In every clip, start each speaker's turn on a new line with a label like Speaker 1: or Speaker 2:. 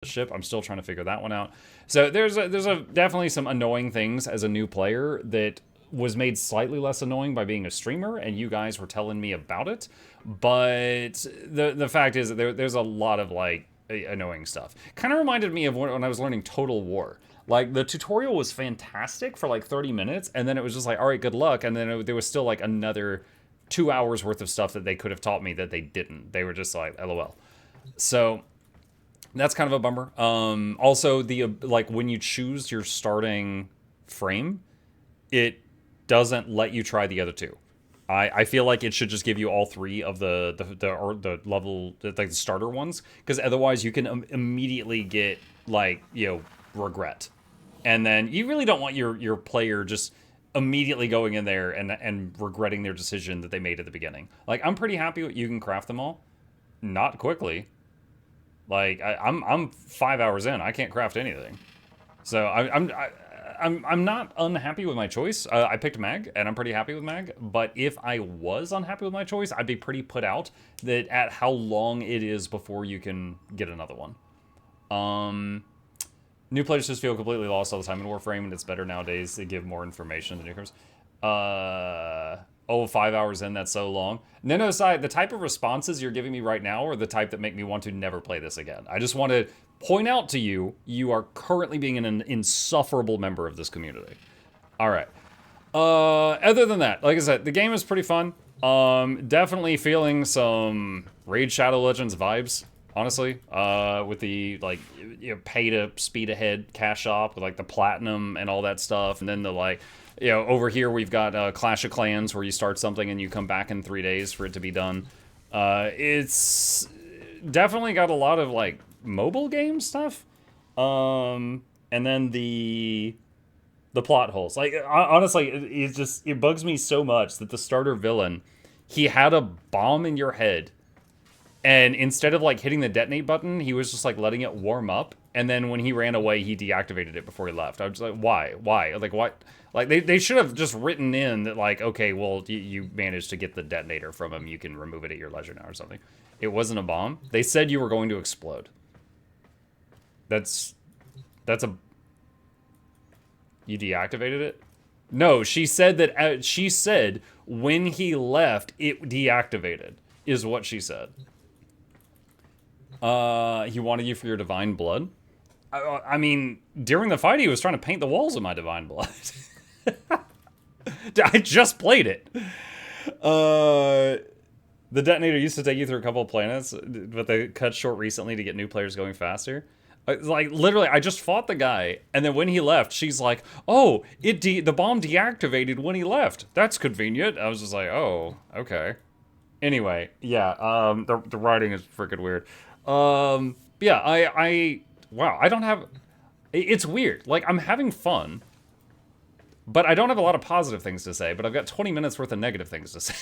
Speaker 1: ship. I'm still trying to figure that one out. So there's definitely some annoying things as a new player that was made slightly less annoying by being a streamer, and you guys were telling me about it. But the fact is that there's a lot of like annoying stuff. Kind of reminded me of when I was learning Total War. Like the tutorial was fantastic for like 30 minutes, and then it was just like, all right, good luck. And then there was still like another 2 hours worth of stuff that they could have taught me that they didn't. They were just like, lol. So that's kind of a bummer. Also, the like when you choose your starting frame, it doesn't let you try the other two. I feel like it should just give you all three of the level like the starter ones, because otherwise you can immediately get like regret, and then you really don't want your player just immediately going in there and regretting their decision that they made at the beginning. Like I'm pretty happy you can craft them all, not quickly. Like I'm 5 hours in, I can't craft anything. So I'm not unhappy with my choice. I picked Mag, and I'm pretty happy with Mag. But if I was unhappy with my choice, I'd be pretty put out that at how long it is before you can get another one. New players just feel completely lost all the time in Warframe, and it's better nowadays to give more information to newcomers. Oh, 5 hours in, that's so long. No, side, the type of responses you're giving me right now are the type that make me want to never play this again. I just want to point out to you, you are currently being an insufferable member of this community. All right. Other than that, like I said, the game is pretty fun. Definitely feeling some Raid Shadow Legends vibes, honestly. With the like pay to speed ahead cash shop with like the platinum and all that stuff, and then the like over here we've got Clash of Clans where you start something and you come back in 3 days for it to be done. It's definitely got a lot of like mobile game stuff. And then the plot holes. Like honestly, it bugs me so much that the starter villain, he had a bomb in your head, and instead of like hitting the detonate button, he was just like letting it warm up, and then when he ran away, he deactivated it before he left. I was like, why, like what? Like they should have just written in that like, okay, well you managed to get the detonator from him, you can remove it at your leisure now or something. It wasn't a bomb. They said you were going to explode. That's a You deactivated it? No, she said that she said when he left it deactivated is what she said. He wanted you for your divine blood. I mean, during the fight, he was trying to paint the walls of my divine blood. I just played it. The detonator used to take you through a couple of planets, but they cut short recently to get new players going faster. Like literally, I just fought the guy, and then when he left, she's like, "Oh, the bomb deactivated when he left. That's convenient." I was just like, "Oh, okay." Anyway, yeah, the writing is freaking weird. Yeah, wow, I don't have. It's weird. Like I'm having fun, but I don't have a lot of positive things to say. But I've got 20 minutes worth of negative things to say.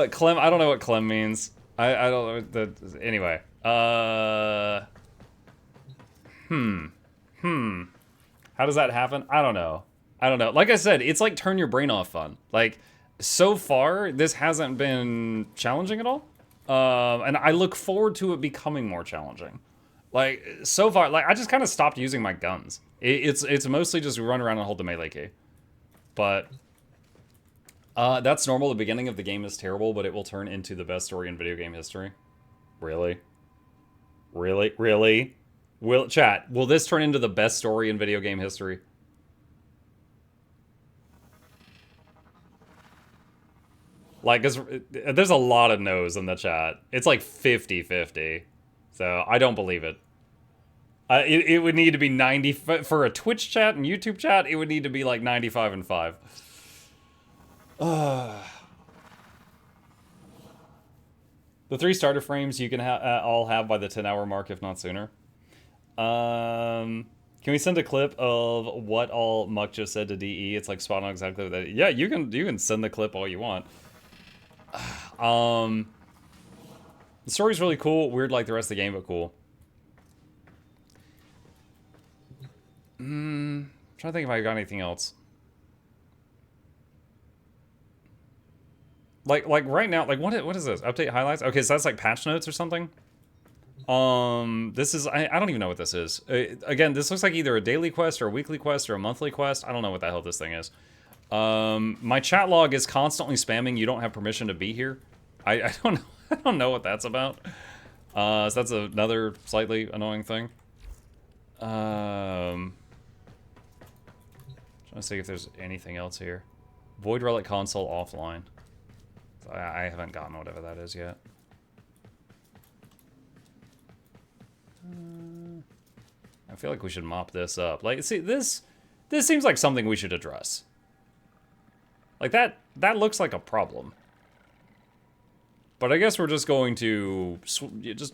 Speaker 1: Clem. I don't know what Clem means. I don't know. Anyway. How does that happen? I don't know. I don't know. Like I said, it's like turn your brain off fun. Like, so far, this hasn't been challenging at all. And I look forward to it becoming more challenging. Like, so far, like, I just kind of stopped using my guns. It's mostly just run around and hold the melee key. But, that's normal. The beginning of the game is terrible, but it will turn into the best story in video game history. Really? Really? Really? Will this turn into the best story in video game history? Like, there's a lot of no's in the chat. It's like 50-50. So, I don't believe it. It would need to be 90... For a Twitch chat and YouTube chat, it would need to be like 95 and 5. The 3 starter frames you can all have by the 10-hour mark, if not sooner. Can we send a clip of what all Muck just said to DE? It's like spot on exactly that. Yeah, you can send the clip all you want. The story's really cool. Weird like the rest of the game, but cool. Trying to think if I got anything else. Like right now, like what is this? Update highlights? Okay, so that's like patch notes or something. This is I don't even know what this is. Again, this looks like either a daily quest or a weekly quest or a monthly quest. I don't know what the hell this thing is. My chat log is constantly spamming. You don't have permission to be here. I don't know. I don't know what that's about. So that's another slightly annoying thing. Trying to see if there's anything else here. Void Relic console offline. I haven't gotten whatever that is yet. I feel like we should mop this up. Like, see, this seems like something we should address. Like, that looks like a problem. But I guess we're just going to just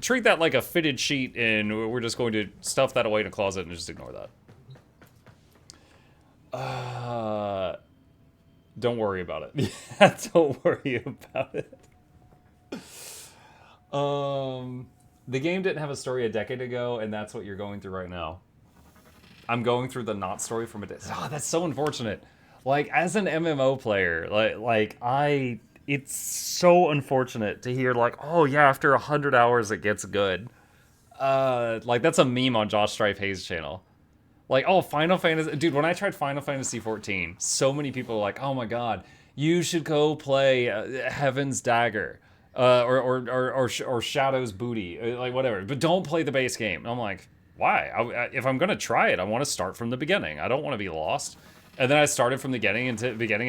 Speaker 1: treat that like a fitted sheet, and we're just going to stuff that away in a closet and just ignore that. Don't worry about it. Yeah, don't worry about it. The game didn't have a story a decade ago, and that's what you're going through right now. I'm going through the not story from a decade. Oh, that's so unfortunate. Like, as an MMO player, it's so unfortunate to hear, like, oh yeah, after 100 hours it gets good. Like, that's a meme on Josh Strife Hayes' channel. Like, oh, Final Fantasy... Dude, when I tried Final Fantasy 14, so many people were like, oh my god, you should go play Heaven's Dagger. Or Shadow's Booty. Like, whatever. But don't play the base game. And I'm like, why? If I'm going to try it, I want to start from the beginning. I don't want to be lost. And then I started from the beginning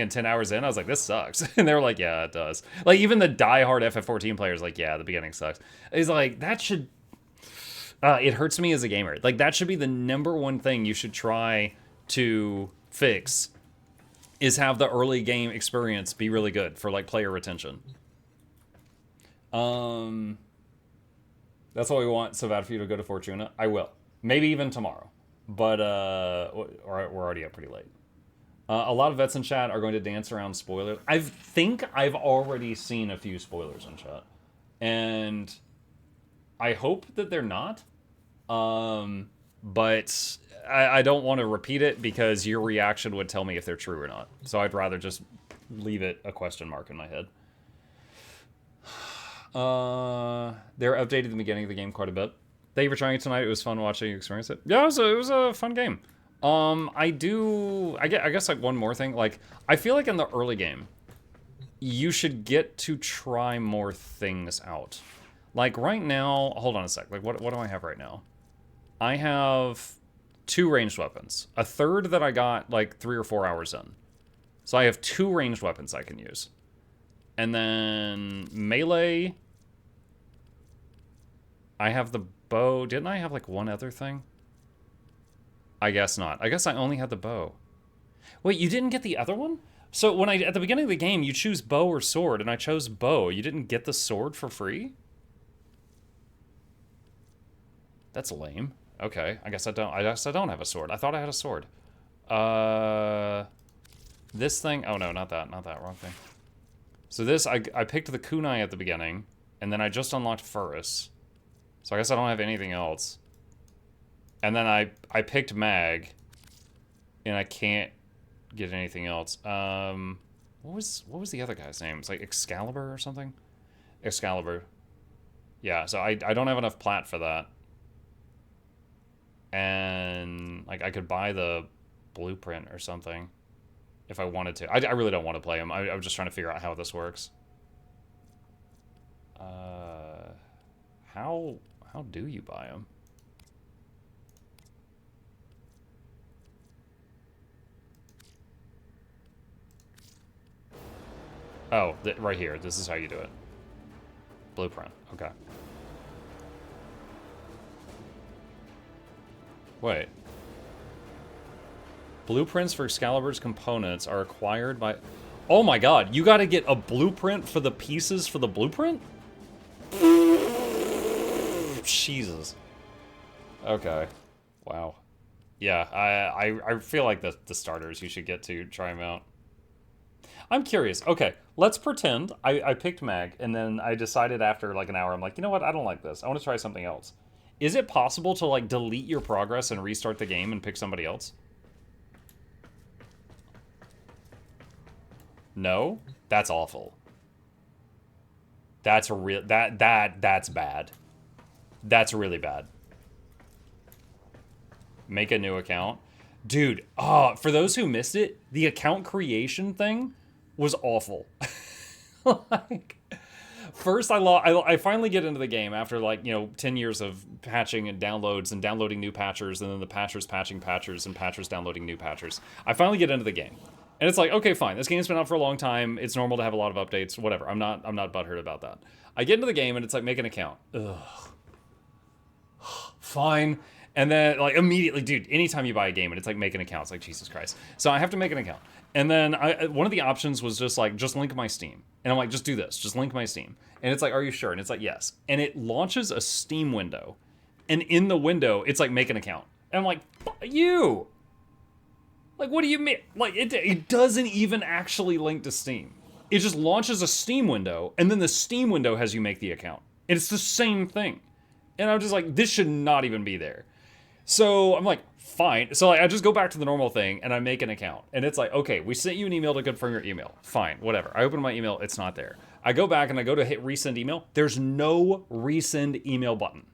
Speaker 1: and 10 hours in, I was like, this sucks. And they were like, yeah, it does. Like, even the diehard FF14 players like, yeah, the beginning sucks. It's like, that should... it hurts me as a gamer. Like, that should be the #1 thing you should try to fix, is have the early game experience be really good for, like, player retention. That's what we want so bad for you to go to Fortuna. I will. Maybe even tomorrow. But, we're already up pretty late. A lot of vets in chat are going to dance around spoilers. I think I've already seen a few spoilers in chat. And I hope that they're not. But I don't want to repeat it because your reaction would tell me if they're true or not. So I'd rather just leave it a question mark in my head. They're updated the beginning of the game quite a bit. Thank you for trying it tonight. It was fun watching you experience it. Yeah, it was a fun game. I guess like one more thing. Like, I feel like in the early game, you should get to try more things out. Like right now, hold on a sec. Like what do I have right now? I have 2 ranged weapons. A third that I got like 3 or 4 hours in. So I have 2 ranged weapons I can use. And then melee. I have the bow. Didn't I have like one other thing? I guess not. I guess I only had the bow. Wait, you didn't get the other one? So when at the beginning of the game, you choose bow or sword, and I chose bow. You didn't get the sword for free? That's lame. Okay, I guess I don't have a sword. I thought I had a sword. This thing. Oh no, not that. Wrong thing. So this, I picked the kunai at the beginning, and then I just unlocked Furus. So I guess I don't have anything else. And then I picked mag, and I can't get anything else. What was the other guy's name? It's like Excalibur or something? Excalibur. Yeah, so I don't have enough plat for that. And like I could buy the blueprint or something if I wanted to. I really don't want to play him. I was just trying to figure out how this works. How do you buy him? Oh, right here. This is how you do it. Blueprint. Okay. Wait. Blueprints for Excalibur's components are acquired by... Oh my god, you gotta get a blueprint for the pieces for the blueprint? Jesus. Okay. Wow. Yeah, I feel like the starters you should get to try them out. I'm curious. Okay, let's pretend I picked Mag, and then I decided after like an hour, I'm like, you know what? I don't like this. I want to try something else. Is it possible to like delete your progress and restart the game and pick somebody else? No? That's awful. That's a real that's bad. That's really bad. Make a new account. Dude, oh, for those who missed it, the account creation thing was awful. Like, first I finally get into the game after, like, 10 years of patching and downloads and downloading new patchers, and then the patchers patching patchers and patchers downloading new patchers. I finally get into the game. And it's like, okay, fine. This game's been out for a long time. It's normal to have a lot of updates, whatever. I'm not butthurt about that. I get into the game and it's like, make an account. Ugh. Fine. And then, like, immediately, dude, anytime you buy a game and it's like, make an account, it's like, Jesus Christ. So I have to make an account. And then one of the options was just like, just link my Steam. And I'm like, just do this. Just link my Steam. And it's like, are you sure? And it's like, yes. And it launches a Steam window. And in the window, it's like, make an account. And I'm like, you. Like, what do you mean? Like, it doesn't even actually link to Steam. It just launches a Steam window, and then the Steam window has you make the account. And it's the same thing. And I'm just like, this should not even be there. So I'm like, fine. So I just go back to the normal thing, and I make an account. And it's like, okay, we sent you an email to confirm your email. Fine, whatever. I open my email, it's not there. I go back, and I go to hit resend email. There's no resend email button.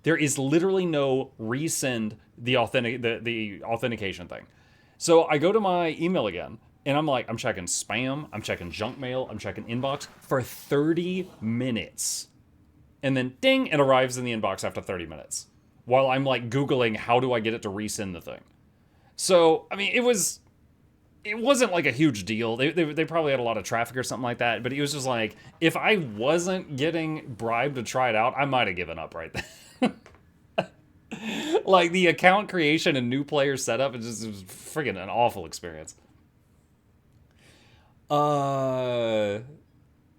Speaker 1: There is literally no resend the authentication thing. So I go to my email again, and I'm like, I'm checking spam, I'm checking junk mail, I'm checking inbox for 30 minutes. And then, ding, it arrives in the inbox after 30 minutes. While I'm, like, Googling, how do I get it to resend the thing? So, I mean, it wasn't, like, a huge deal. They probably had a lot of traffic or something like that, but it was just like, if I wasn't getting bribed to try it out, I might have given up right there. Like, the account creation and new player setup, it was friggin' an awful experience.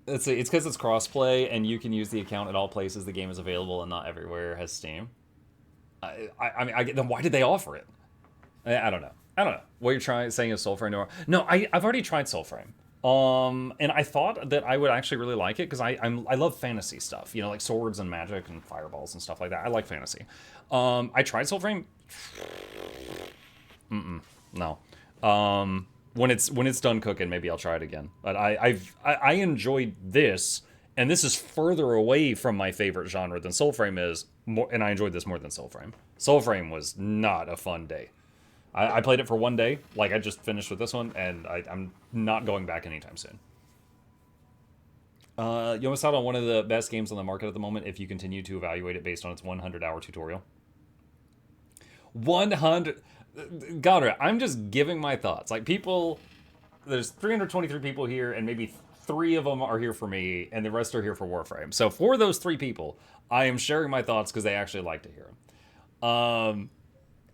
Speaker 1: Let's see, it's because it's crossplay, and you can use the account at all places the game is available, and not everywhere has Steam. I mean, then why did they offer it? I don't know. What you're saying is Soulframe? No, I've already tried Soulframe. And I thought that I would actually really like it because I love fantasy stuff, like swords and magic and fireballs and stuff like that. I like fantasy. I tried Soulframe. No. When it's done cooking, maybe I'll try it again. But I enjoyed this, and this is further away from my favorite genre than Soulframe is, and I enjoyed this more than Soulframe. Soulframe was not a fun day. I played it for one day, like I just finished with this one, and I'm not going back anytime soon. You missed out on one of the best games on the market at the moment if you continue to evaluate it based on its 100-hour tutorial. 100... Godra, I'm just giving my thoughts. Like, there's 323 people here, and maybe 3 of them are here for me, and the rest are here for Warframe. So for those 3 people, I am sharing my thoughts because they actually like to hear them.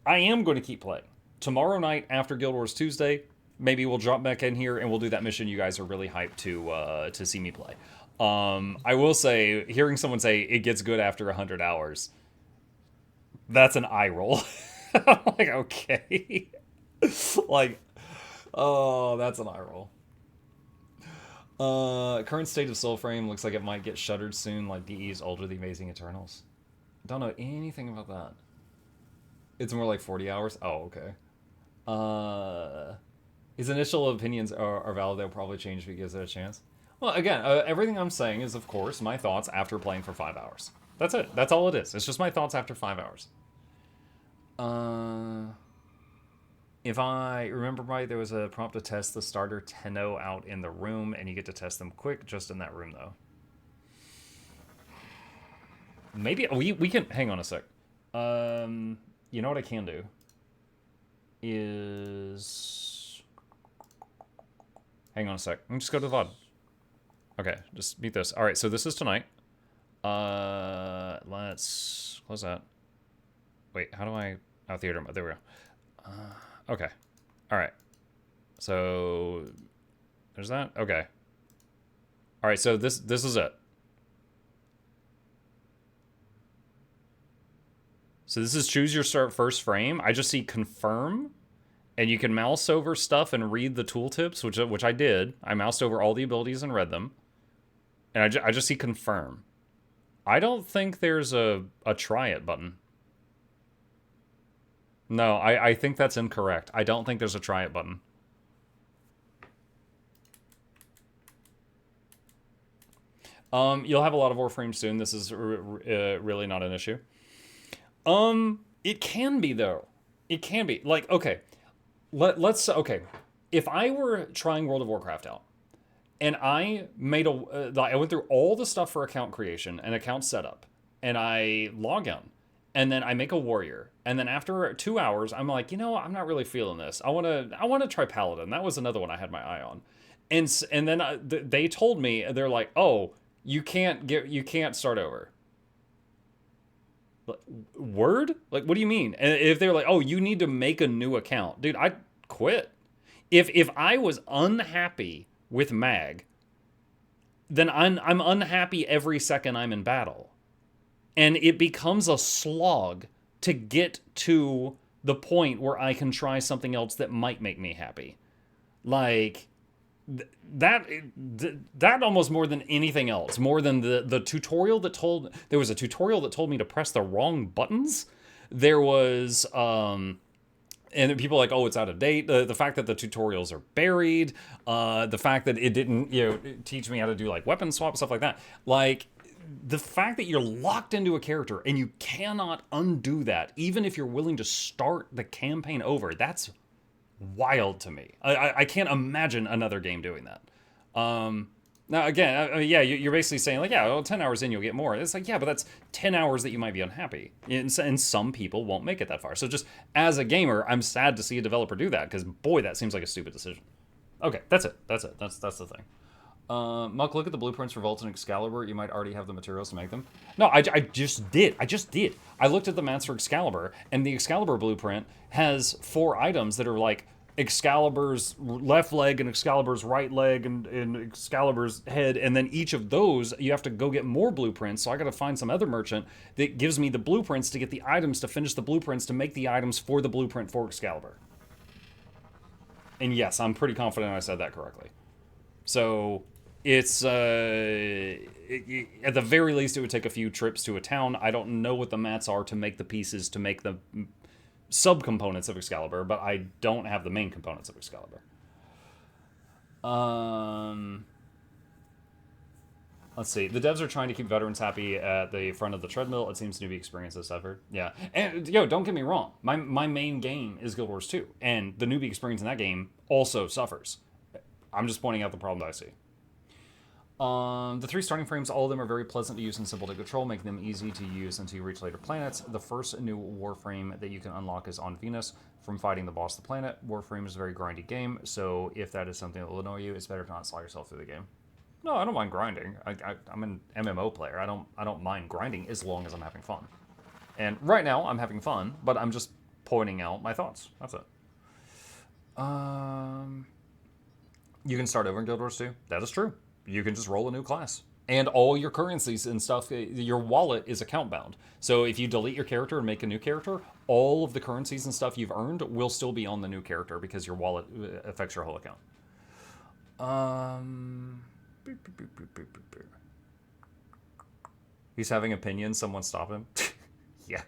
Speaker 1: I am going to keep playing. Tomorrow night after Guild Wars Tuesday, maybe we'll drop back in here and we'll do that mission you guys are really hyped to see me play. I will say, hearing someone say it gets good after 100 hours, that's an eye roll. I'm like, okay. Like, oh, that's an eye roll. Current state of Soulframe looks like it might get shuttered soon, like DE's Ultra the Amazing Eternals. Don't know anything about that. It's more like 40 hours? Oh, okay. His initial opinions are valid. They'll probably change if he gives it a chance. Well, again, everything I'm saying is, of course, my thoughts after playing for 5 hours. That's it. That's all it is. It's just my thoughts after 5 hours. If I remember right, there was a prompt to test the starter Tenno out in the room, and you get to test them quick just in that room, though. Maybe we can... Hang on a sec. You know what I can do? Is... Hang on a sec. Let me just go to the VOD. Okay, just beat this. Alright, so this is tonight. Let's close that. Wait, how do I... Oh, theater mode. There we go. Okay. Alright. So... There's that? Okay. Alright, so this is it. So this is choose your first frame. I just see confirm, and you can mouse over stuff and read the tooltips, which I did. I moused over all the abilities and read them. And I just see confirm. I don't think there's a try it button. No, I think that's incorrect. I don't think there's a try it button. You'll have a lot of Warframe soon. This is really not an issue. It can be though. It can be like okay. Let's okay. If I were trying World of Warcraft out and I made I went through all the stuff for account creation and account setup, and I log in, and then I make a warrior, and then after 2 hours, I'm like, I'm not really feeling this. I wanna try paladin. That was another one I had my eye on, and then they told me they're like, oh, you can't start over. Word? Like, what do you mean? And if they're like, oh, you need to make a new account, dude, I'd quit. If I was unhappy with Mag, then I'm unhappy every second I'm in battle. And it becomes a slog to get to the point where I can try something else that might make me happy. Like that almost more than anything else, more than the tutorial that told there was a tutorial that told me to press the wrong buttons. There was and people are like, oh, it's out of date. The fact that the tutorials are buried, the fact that it didn't, teach me how to do like weapon swap, stuff like that. Like, the fact that you're locked into a character and you cannot undo that, even if you're willing to start the campaign over, that's wild to me. I can't imagine another game doing that. Now, again, yeah, you're basically saying, like, yeah, well, 10 hours in, you'll get more. It's like, yeah, but that's 10 hours that you might be unhappy. And some people won't make it that far. So just as a gamer, I'm sad to see a developer do that, because, boy, that seems like a stupid decision. Okay, that's it. That's the thing. Muck, look at the blueprints for Vault and Excalibur. You might already have the materials to make them. No, I just did. I looked at the mats for Excalibur, and the Excalibur blueprint has 4 items that are like Excalibur's left leg and Excalibur's right leg and Excalibur's head, and then each of those you have to go get more blueprints. So I got to find some other merchant that gives me the blueprints to get the items to finish the blueprints to make the items for the blueprint for Excalibur. And yes, I'm pretty confident I said that correctly. So it's at the very least it would take a few trips to a town. I don't know what the mats are to make the pieces to make the subcomponents of Excalibur, but I don't have the main components of Excalibur. Let's see. The devs are trying to keep veterans happy at the front of the treadmill. It seems newbie experience has suffered. Yeah. And, don't get me wrong. My main game is Guild Wars 2, and the newbie experience in that game also suffers. I'm just pointing out the problem that I see. The 3 starting frames, all of them are very pleasant to use and simple to control, making them easy to use until you reach later planets. The first new Warframe that you can unlock is on Venus from fighting the boss of the planet. Warframe is a very grindy game, so if that is something that will annoy you, it's better to not slog yourself through the game. No, I don't mind grinding. I'm an MMO player. I don't mind grinding as long as I'm having fun. And right now, I'm having fun, but I'm just pointing out my thoughts. That's it. You can start over in Guild Wars 2. That is true. You can just roll a new class. And all your currencies and stuff, your wallet is account bound. So if you delete your character and make a new character, all of the currencies and stuff you've earned will still be on the new character because your wallet affects your whole account. He's having opinions. Someone stop him. Yeah.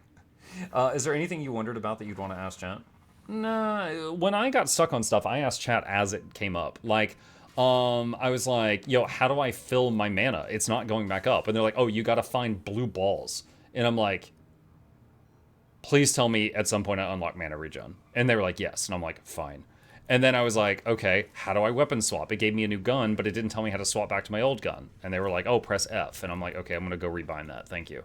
Speaker 1: Is there anything you wondered about that you'd want to ask chat? Nah. When I got stuck on stuff, I asked chat as it came up. Like, I was like, how do I fill my mana? It's not going back up. And they're like, oh, you got to find blue balls. And I'm like, please tell me at some point I unlock mana regen. And they were like, yes. And I'm like, fine. And then I was like, okay, how do I weapon swap? It gave me a new gun, but it didn't tell me how to swap back to my old gun. And they were like, oh, press F. And I'm like, okay, I'm going to go rebind that. Thank you.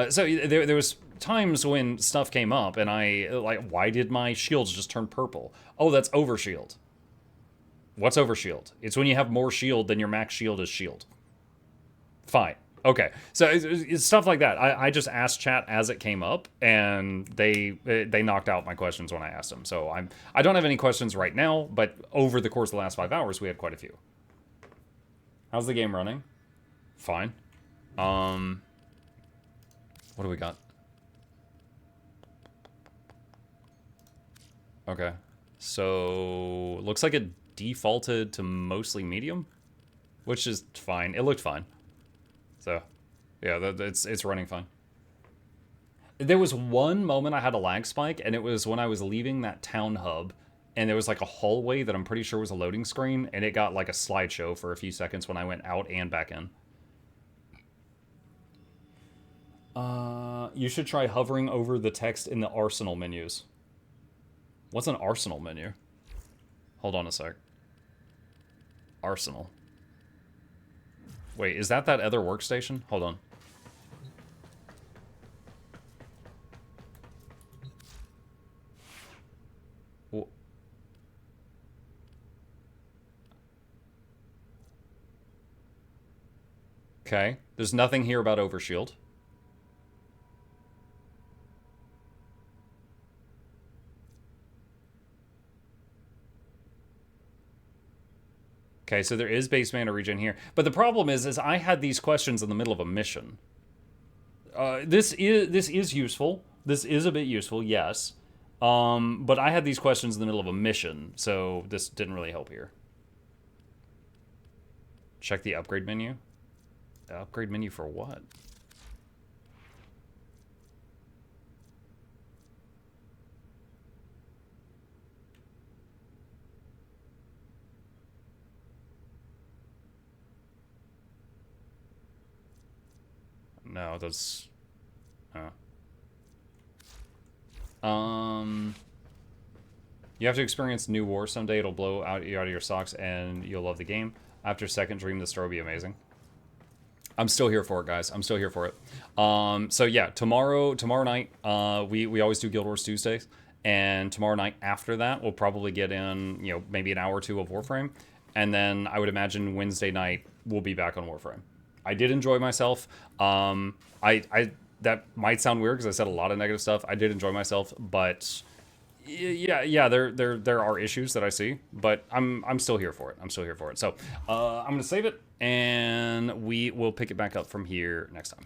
Speaker 1: So there was times when stuff came up and I, like, why did my shields just turn purple? Oh, that's overshield. What's overshield? It's when you have more shield than your max shield is shield. Fine. Okay. So it's stuff like that. I just asked chat as it came up, and they knocked out my questions when I asked them. So I don't have any questions right now, but over the course of the last 5 hours, we had quite a few. How's the game running? Fine. What do we got? Okay. So looks like it defaulted to mostly medium, which is fine. It looked fine. So, yeah, it's running fine. There was one moment I had a lag spike, and it was when I was leaving that town hub, and there was like a hallway that I'm pretty sure was a loading screen, and it got like a slideshow for a few seconds when I went out and back in. You should try hovering over the text in the arsenal menus. What's an arsenal menu? Hold on a sec. Arsenal. Wait, is that other workstation? Hold on. Okay. There's nothing here about overshield. Okay, so there is base mana regen here. But the problem is I had these questions in the middle of a mission. This is useful. This is a bit useful, yes. But I had these questions in the middle of a mission, so this didn't really help here. Check the upgrade menu. The upgrade menu for what? No, that's... You have to experience New War someday. It'll blow you out of your socks, and you'll love the game. After Second Dream, the story will be amazing. I'm still here for it, guys. I'm still here for it. So yeah, tomorrow night, we always do Guild Wars Tuesdays, and tomorrow night after that, we'll probably get in, you know, maybe an hour or two of Warframe, and then I would imagine Wednesday night we'll be back on Warframe. I did enjoy myself. That might sound weird because I said a lot of negative stuff. I did enjoy myself, but yeah, there are issues that I see, but I'm still here for it. I'm still here for it. So I'm gonna save it, and we will pick it back up from here next time.